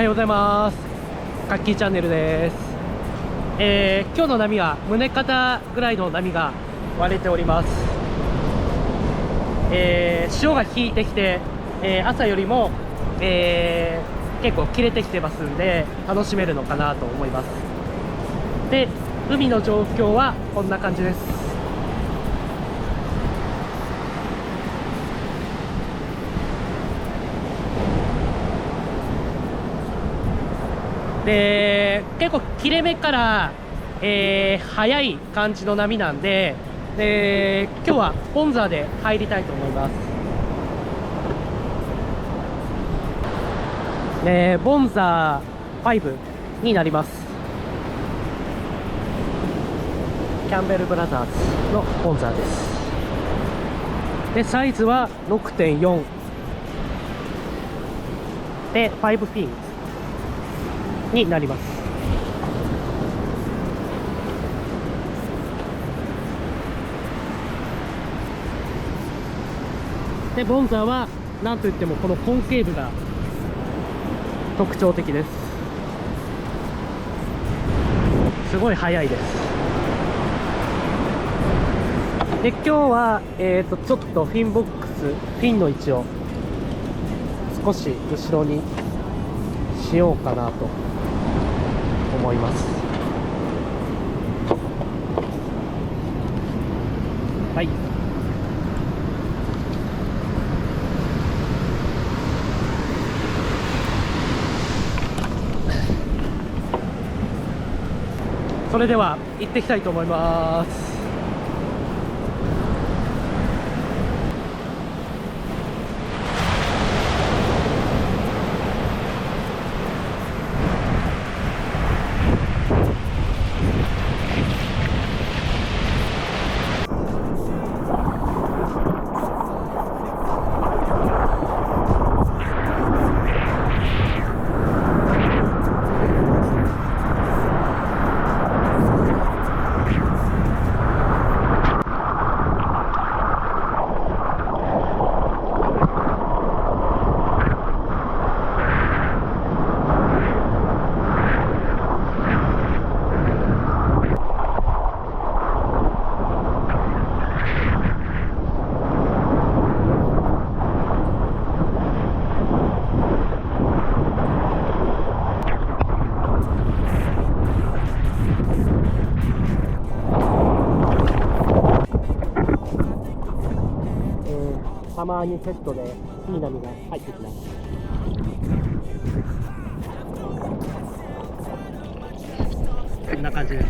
ようございます。カッキーチャンネルです。今日の波は胸肩ぐらいの波が割れております。潮が引いてきて、朝よりも、結構切れてきてますんで楽しめるのかなと思います。で、海の状況はこんな感じです。で、結構切れ目から、速い感じの波なんで、今日はボンザーで入りたいと思います。ボンザー5になります。キャンベルブラザーズのボンザーです。で、サイズは 6.4 で5フィンになります。で、ボンザーはなんといってもこのコンケーブが特徴的です。すごい速いです。で、今日はちょっとフィンボックス、フィンの位置を少し後ろにしようかなと思います。はい。それでは行ってきたいと思います。たまにセットでいい波が入ってきます。こんな感じです。